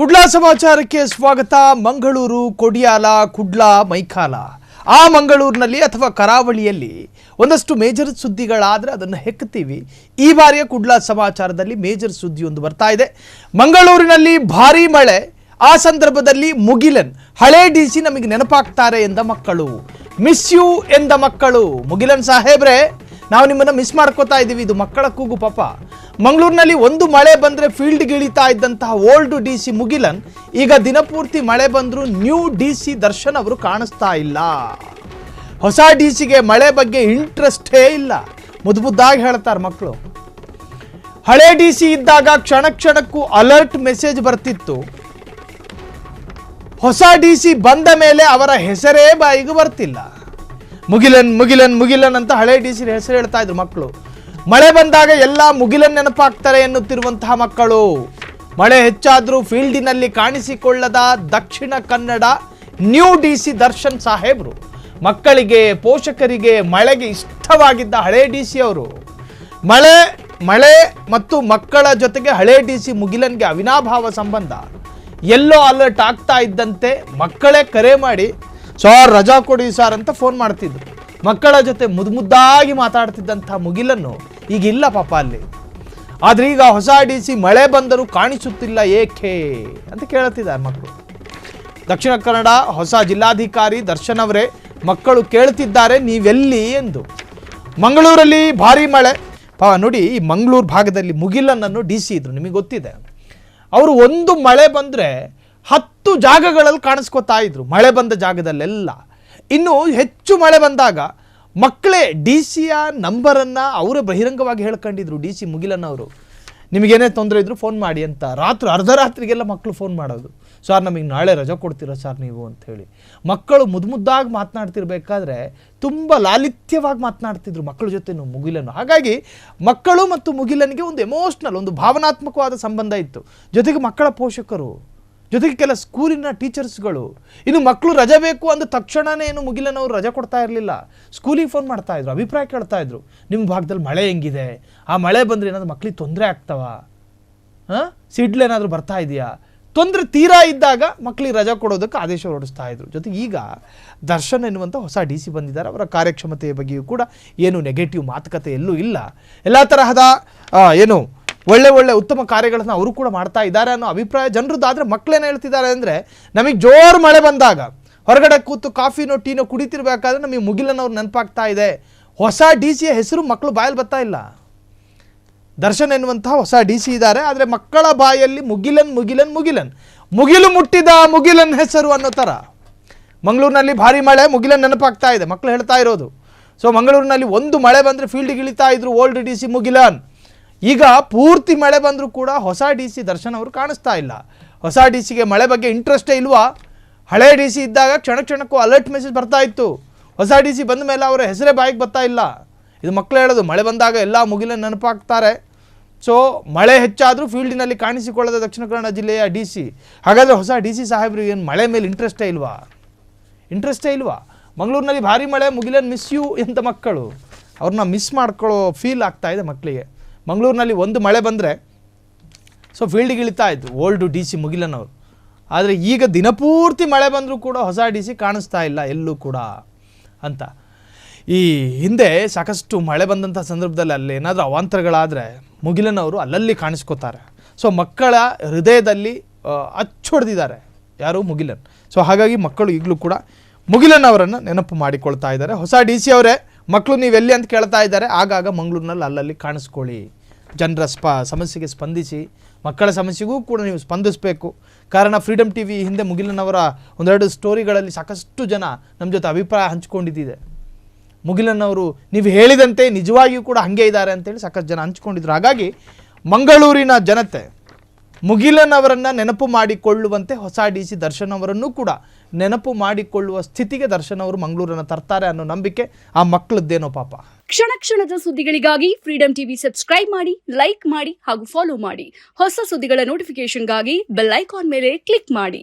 ಕುಡ್ಲಾ ಸಮಾಚಾರಕ್ಕೆ ಸ್ವಾಗತ. ಮಂಗಳೂರು, ಕೊಡಿಯಾಲ, ಕುಡ್ಲಾ, ಮೈಕಾಲ ಆ ಮಂಗಳೂರಿನಲ್ಲಿ ಅಥವಾ ಕರಾವಳಿಯಲ್ಲಿ ಒಂದಷ್ಟು ಮೇಜರ್ ಸುದ್ದಿಗಳಾದರೆ ಅದನ್ನು ಹೆಕ್ತೀವಿ. ಈ ಬಾರಿಯ ಕುಡ್ಲಾ ಸಮಾಚಾರದಲ್ಲಿ ಮೇಜರ್ ಸುದ್ದಿಯೊಂದು ಬರ್ತಾ ಇದೆ. ಮಂಗಳೂರಿನಲ್ಲಿ ಭಾರೀ ಮಳೆ, ಆ ಸಂದರ್ಭದಲ್ಲಿ ಮುಗಿಲನ್ ಹಳೆ ಡಿಸಿ ನಮಗೆ ನೆನಪಾಗ್ತಾರೆ ಎಂದ ಮಕ್ಕಳು, ಮಿಸ್ ಯು ಎಂದ ಮಕ್ಕಳು. ಮುಗಿಲನ್ ಸಾಹೇಬ್ರೆ, ನಾವು ನಿಮ್ಮನ್ನು ಮಿಸ್ ಮಾಡ್ಕೋತಾ ಇದ್ದೀವಿ. ಇದು ಮಕ್ಕಳ ಕೂಗು ಪಾಪ. ಮಂಗಳೂರಿನಲ್ಲಿ ಒಂದು ಮಳೆ ಬಂದರೆ ಫೀಲ್ಡ್ಗೆ ಇಳಿತಾ ಇದ್ದಂತಹ ಓಲ್ಡ್ ಡಿ ಸಿ ಮುಗಿಲನ್ ಈಗ ದಿನಪೂರ್ತಿ ಮಳೆ ಬಂದರೂ ನ್ಯೂ ಡಿ ಸಿ ದರ್ಶನ್ ಅವರು ಕಾಣಿಸ್ತಾ ಇಲ್ಲ. ಹೊಸ ಡಿ ಸಿಗೆ ಮಳೆ ಬಗ್ಗೆ ಇಂಟ್ರೆಸ್ಟೇ ಇಲ್ಲ. ಮುದ್ದಾಗಿ ಹೇಳ್ತಾರೆ ಮಕ್ಕಳು. ಹಳೆ ಡಿ ಸಿ ಇದ್ದಾಗ ಕ್ಷಣ ಕ್ಷಣಕ್ಕೂ ಅಲರ್ಟ್ ಮೆಸೇಜ್ ಬರ್ತಿತ್ತು. ಹೊಸ ಡಿ ಸಿ ಬಂದ ಮೇಲೆ ಅವರ ಹೆಸರೇ ಬಾಯಿಗೂ ಬರ್ತಿಲ್ಲ. ಮುಗಿಲನ್ ಮುಗಿಲನ್ ಮುಗಿಲನ್ ಅಂತ ಹಳೆ ಡಿ ಸಿ ಹೆಸರು ಹೇಳ್ತಾ ಇದ್ರು ಮಕ್ಕಳು. ಮಳೆ ಬಂದಾಗ ಎಲ್ಲ ಮುಗಿಲನ್ ನೆನಪಾಗ್ತಾರೆ ಎನ್ನುತ್ತಿರುವಂತಹ ಮಕ್ಕಳು. ಮಳೆ ಹೆಚ್ಚಾದರೂ ಫೀಲ್ಡಿನಲ್ಲಿ ಕಾಣಿಸಿಕೊಳ್ಳದ Dakshina Kannada new D C Darshan ಸಾಹೇಬ್ರು. ಮಕ್ಕಳಿಗೆ, ಪೋಷಕರಿಗೆ ಮಳೆಗೆ ಇಷ್ಟವಾಗಿದ್ದ ಹಳೆ ಡಿ ಸಿ ಅವರು. ಮಳೆ ಮತ್ತು ಮಕ್ಕಳ ಜೊತೆಗೆ ಹಳೆ ಡಿ ಸಿ ಮುಗಿಲನ್ಗೆ ಅವಿನಾಭಾವ ಸಂಬಂಧ. ಎಲ್ಲೋ ಅಲರ್ಟ್ ಆಗ್ತಾ ಇದ್ದಂತೆ ಮಕ್ಕಳೇ ಕರೆ ಮಾಡಿ, ಸಾರ್ ರಜಾ ಕೊಡಿ ಸಾರ್ ಅಂತ ಫೋನ್ ಮಾಡ್ತಿದ್ರು. ಮಕ್ಕಳ ಜೊತೆ ಮುದ್ದಾಗಿ ಮಾತಾಡ್ತಿದ್ದಂಥ ಮುಗಿಲನ್ನು ಈಗಿಲ್ಲ ಪಾಪ ಅಲ್ಲಿ. ಆದರೆ ಈಗ ಹೊಸ ಡಿ ಸಿ ಮಳೆ ಬಂದರೂ ಕಾಣಿಸುತ್ತಿಲ್ಲ ಏಕೆ ಅಂತ ಕೇಳ್ತಿದ್ದಾರೆ ಮಕ್ಕಳು. ದಕ್ಷಿಣ ಕನ್ನಡ ಹೊಸ ಜಿಲ್ಲಾಧಿಕಾರಿ ದರ್ಶನ್ ಅವರೇ ಮಕ್ಕಳು ಕೇಳ್ತಿದ್ದಾರೆ, ನೀವೆಲ್ಲಿ ಎಂದು. ಮಂಗಳೂರಲ್ಲಿ ಭಾರಿ ಮಳೆ ನೋಡಿ. ಈ ಮಂಗಳೂರು ಭಾಗದಲ್ಲಿ ಮುಗಿಲನ್ನನ್ನು ಡಿ ಸಿ ಇದ್ರು, ನಿಮಗೆ ಗೊತ್ತಿದೆ. ಅವರು ಒಂದು ಮಳೆ ಬಂದರೆ 10 ಜಾಗಗಳಲ್ಲಿ ಕಾಣಿಸ್ಕೋತಾ ಇದ್ರು, ಮಳೆ ಬಂದ ಜಾಗದಲ್ಲೆಲ್ಲ. ಇನ್ನು ಹೆಚ್ಚು ಮಳೆ ಬಂದಾಗ ಮಕ್ಕಳೇ ಡಿ ಸಿಯ ನಂಬರನ್ನು ಅವರೇ ಬಹಿರಂಗವಾಗಿ ಹೇಳ್ಕೊಂಡಿದ್ರು. ಡಿ ಸಿ ಮುಗಿಲನ್ ಅವರು, ನಿಮಗೇನೇ ತೊಂದರೆ ಇದ್ರು ಫೋನ್ ಮಾಡಿ ಅಂತ. ಅರ್ಧರಾತ್ರಿಗೆಲ್ಲ ಮಕ್ಕಳು ಫೋನ್ ಮಾಡೋದು, ಸರ್ ನಮಗೆ ನಾಳೆ ರಜಾ ಕೊಡ್ತೀರಾ ಸರ್ ನೀವು ಅಂಥೇಳಿ. ಮಕ್ಕಳು ಮುದ್ದಾಗಿ ಮಾತನಾಡ್ತಿರ್ಬೇಕಾದ್ರೆ ತುಂಬ ಲಾಲಿತ್ಯವಾಗಿ ಮಾತನಾಡ್ತಿದ್ರು ಮಕ್ಕಳ ಜೊತೆ ಮುಗಿಲನ್ನು. ಹಾಗಾಗಿ ಮಕ್ಕಳು ಮತ್ತು ಮುಗಿಲನಿಗೆ ಒಂದು ಎಮೋಷ್ನಲ್, ಒಂದು ಭಾವನಾತ್ಮಕವಾದ ಸಂಬಂಧ ಇತ್ತು. ಜೊತೆಗೆ ಮಕ್ಕಳ ಪೋಷಕರು, ಜೊತೆಗೆ ಕೆಲ ಸ್ಕೂಲಿನ ಟೀಚರ್ಸ್ಗಳು. ಇನ್ನು ಮಕ್ಕಳು ರಜೆ ಬೇಕು ಅಂದ ತಕ್ಷಣವೇ ಏನು ಮುಗಿಲನ್ ಅವರು ರಜೆ ಕೊಡ್ತಾ ಇರಲಿಲ್ಲ. ಸ್ಕೂಲಿಗೆ ಫೋನ್ ಮಾಡ್ತಾ ಇದ್ರು, ಅಭಿಪ್ರಾಯ ಕೇಳ್ತಾ ಇದ್ರು. ನಿಮ್ಮ ಭಾಗದಲ್ಲಿ ಮಳೆ ಹೆಂಗಿದೆ, ಆ ಮಳೆ ಬಂದರೆ ಏನಾದರೂ ಮಕ್ಕಳಿಗೆ ತೊಂದರೆ ಆಗ್ತಾವ, ಸಿಡ್ಲೇನಾದರೂ ಬರ್ತಾ ಇದೆಯಾ, ತೊಂದರೆ ತೀರಾ ಇದ್ದಾಗ ಮಕ್ಕಳಿಗೆ ರಜಾ ಕೊಡೋದಕ್ಕೆ ಆದೇಶ ಹೊರಡಿಸ್ತಾ ಇದ್ರು. ಜೊತೆಗೆ ಈಗ ದರ್ಶನ್ ಎನ್ನುವಂಥ ಹೊಸ ಡಿ ಸಿ ಬಂದಿದ್ದಾರೆ. ಅವರ ಕಾರ್ಯಕ್ಷಮತೆಯ ಬಗ್ಗೆಯೂ ಕೂಡ ಏನು ನೆಗೆಟಿವ್ ಮಾತುಕತೆ ಎಲ್ಲೂ ಇಲ್ಲ. ಎಲ್ಲ ತರಹದ ಒಳ್ಳೆ ಉತ್ತಮ ಕಾರ್ಯಗಳನ್ನು ಅವರು ಕೂಡ ಮಾಡ್ತಾ ಇದ್ದಾರೆ ಅನ್ನೋ ಅಭಿಪ್ರಾಯ ಜನರದ್ದು. ಆದರೆ ಮಕ್ಕಳೇನು ಹೇಳ್ತಿದ್ದಾರೆ ಅಂದರೆ, ನಮಗೆ ಜೋರು ಮಳೆ ಬಂದಾಗ ಹೊರಗಡೆ ಕೂತು ಕಾಫಿನೋ ಟೀನೋ ಕುಡಿತಿರ್ಬೇಕಾದ್ರೆ ನಮಗೆ ಮುಗಿಲನ್ ಅವ್ರು ನೆನಪಾಗ್ತಾ ಇದೆ. ಹೊಸ ಡಿ ಸಿಯ ಹೆಸರು ಮಕ್ಕಳು ಬಾಯಲ್ಲಿ ಬರ್ತಾ ಇಲ್ಲ. ದರ್ಶನ್ ಎನ್ನುವಂತಹ ಹೊಸ ಡಿ ಸಿ ಇದ್ದಾರೆ, ಆದರೆ ಮಕ್ಕಳ ಬಾಯಲ್ಲಿ ಮುಗಿಲನ್ ಮುಗಿಲನ್ ಮುಗಿಲನ್, ಮುಗಿಲು ಮುಟ್ಟಿದ ಮುಗಿಲನ್ ಹೆಸರು ಅನ್ನೋ ಥರ. ಮಂಗಳೂರಿನಲ್ಲಿ ಭಾರಿ ಮಳೆ, ಮುಗಿಲನ್ ನೆನಪಾಗ್ತಾ ಇದೆ ಮಕ್ಕಳು ಹೇಳ್ತಾ ಇರೋದು. ಸೊ ಮಂಗಳೂರಿನಲ್ಲಿ ಒಂದು ಮಳೆ ಬಂದರೆ ಫೀಲ್ಡಿಗೆ ಇಳಿತಾ ಇದ್ರು ಓಲ್ಡ್ ಡಿ ಸಿ ಮುಗಿಲನ್. ಈಗ ಪೂರ್ತಿ ಮಳೆ ಬಂದರೂ ಕೂಡ ಹೊಸ ಡಿ ಸಿ ದರ್ಶನ್ ಅವರು ಕಾಣಿಸ್ತಾ ಇಲ್ಲ. ಹೊಸ ಡಿ ಸಿಗೆ ಮಳೆ ಬಗ್ಗೆ ಇಂಟ್ರೆಸ್ಟೇ ಇಲ್ವಾ? ಹಳೆ ಡಿ ಸಿ ಇದ್ದಾಗ ಕ್ಷಣ ಕ್ಷಣಕ್ಕೂ ಅಲರ್ಟ್ ಮೆಸೇಜ್ ಬರ್ತಾ ಇತ್ತು. ಹೊಸ ಡಿ ಸಿ ಬಂದ ಮೇಲೆ ಅವರ ಹೆಸರೇ ಬಾಯಿಗೆ ಬರ್ತಾ ಇಲ್ಲ. ಇದು ಮಕ್ಕಳು ಹೇಳೋದು, ಮಳೆ ಬಂದಾಗ ಎಲ್ಲ ಮುಗಿಲನ್ ನೆನಪಾಗ್ತಾರೆ. ಸೊ ಮಳೆ ಹೆಚ್ಚಾದರೂ ಫೀಲ್ಡಿನಲ್ಲಿ ಕಾಣಿಸಿಕೊಳ್ಳದ ದಕ್ಷಿಣ ಕನ್ನಡ ಜಿಲ್ಲೆಯ ಡಿ ಸಿ. ಹಾಗಾದರೆ ಹೊಸ ಡಿ ಸಿ ಸಾಹೇಬ್ರಿಗೆ ಏನು ಮಳೆ ಮೇಲೆ ಇಂಟ್ರೆಸ್ಟೇ ಇಲ್ವಾ? ಮಂಗಳೂರಿನಲ್ಲಿ ಭಾರಿ ಮಳೆ, ಮುಗಿಲನ್ ಮಿಸ್ ಯು ಅಂತ ಮಕ್ಕಳು. ಅವ್ರನ್ನ ಮಿಸ್ ಮಾಡ್ಕೊಳ್ಳೋ ಫೀಲ್ ಆಗ್ತಾ ಇದೆ ಮಕ್ಕಳಿಗೆ. ಮಂಗಳೂರಿನಲ್ಲಿ ಒಂದು ಮಳೆ ಬಂದರೆ ಸೊ ಫೀಲ್ಡಿಗೆ ಇಳಿತಾ ಇದ್ರು ಓಲ್ಡು ಡಿ ಸಿ ಮುಗಿಲನ್ ಅವರು. ಆದರೆ ಈಗ ದಿನಪೂರ್ತಿ ಮಳೆ ಬಂದರೂ ಕೂಡ ಹೊಸ ಡಿ ಸಿ ಕಾಣಿಸ್ತಾ ಇಲ್ಲ ಎಲ್ಲೂ ಕೂಡ ಅಂತ. ಈ ಹಿಂದೆ ಸಾಕಷ್ಟು ಮಳೆ ಬಂದಂಥ ಸಂದರ್ಭದಲ್ಲಿ ಅಲ್ಲಿ ಏನಾದರೂ ಅವಾಂತರಗಳಾದರೆ ಮುಗಿಲನ್ ಅವರು ಅಲ್ಲಲ್ಲಿ ಕಾಣಿಸ್ಕೋತಾರೆ. ಸೊ ಮಕ್ಕಳ ಹೃದಯದಲ್ಲಿ ಅಚ್ಚೊಡೆದಿದ್ದಾರೆ ಯಾರು? ಮುಗಿಲನ್. ಸೊ ಹಾಗಾಗಿ ಮಕ್ಕಳು ಈಗಲೂ ಕೂಡ ಮುಗಿಲನ್ ಅವರನ್ನು ನೆನಪು ಮಾಡಿಕೊಳ್ತಾ ಇದ್ದಾರೆ. ಹೊಸ ಡಿ ಸಿ ಅವರೇ ಮಕ್ಕಳು ನೀವೆಲ್ಲಿ ಅಂತ ಕೇಳ್ತಾ ಇದ್ದಾರೆ. ಆಗಾಗ ಮಂಗಳೂರಿನಲ್ಲಿ ಅಲ್ಲಲ್ಲಿ ಕಾಣಿಸ್ಕೊಳ್ಳಿ, ಜನರ ಸಮಸ್ಯೆಗೆ ಸ್ಪಂದಿಸಿ. ಮಕ್ಕಳ ಸಮಸ್ಯೆಗೂ ಕೂಡ ನೀವು ಸ್ಪಂದಿಸಬೇಕು. ಕಾರಣ ಫ್ರೀಡಮ್ ಟಿ ವಿ ಹಿಂದೆ ಮುಗಿಲನ್ ಅವರ ಒಂದೆರಡು ಸ್ಟೋರಿಗಳಲ್ಲಿ ಸಾಕಷ್ಟು ಜನ ನಮ್ಮ ಜೊತೆ ಅಭಿಪ್ರಾಯ ಹಂಚ್ಕೊಂಡಿದ್ದಿದೆ. ಮುಗಿಲನ್ ಅವರು ನೀವು ಹೇಳಿದಂತೆ ನಿಜವಾಗಿಯೂ ಕೂಡ ಹಾಗೆ ಇದ್ದಾರೆ ಅಂತೇಳಿ ಸಾಕಷ್ಟು ಜನ ಹಂಚ್ಕೊಂಡಿದ್ರು. ಹಾಗಾಗಿ ಮಂಗಳೂರಿನ ಜನತೆ ಮುಗಿಲನ್ ಅವರನ್ನು ನೆನಪು ಮಾಡಿಕೊಳ್ಳುವಂತೆ ಹೊಸ ಡಿ ಸಿ ದರ್ಶನ್ ಅವರನ್ನು ಕೂಡ ನೆನಪು ಮಾಡಿಕೊಳ್ಳುವ ಸ್ಥಿತಿಗೆ ದರ್ಶನ್ ಅವರು ಮಂಗಳೂರನ್ನು ತರ್ತಾರೆ ಅನ್ನೋ ನಂಬಿಕೆ ಆ ಮಕ್ಕಳದ್ದೇನೋ ಪಾಪ. ಕ್ಷಣ ಕ್ಷಣದ ಸುದ್ದಿಗಳಿಗಾಗಿ ಫ್ರೀಡಮ್ ಟಿವಿ ಸಬ್ಸ್ಕ್ರೈಬ್ ಮಾಡಿ, ಲೈಕ್ ಮಾಡಿ ಹಾಗೂ ಫಾಲೋ ಮಾಡಿ. ಹೊಸ ಸುದ್ದಿಗಳ ನೋಟಿಫಿಕೇಶನ್ಗಾಗಿ ಬೆಲ್ ಐಕಾನ್ ಮೇಲೆ ಕ್ಲಿಕ್ ಮಾಡಿ.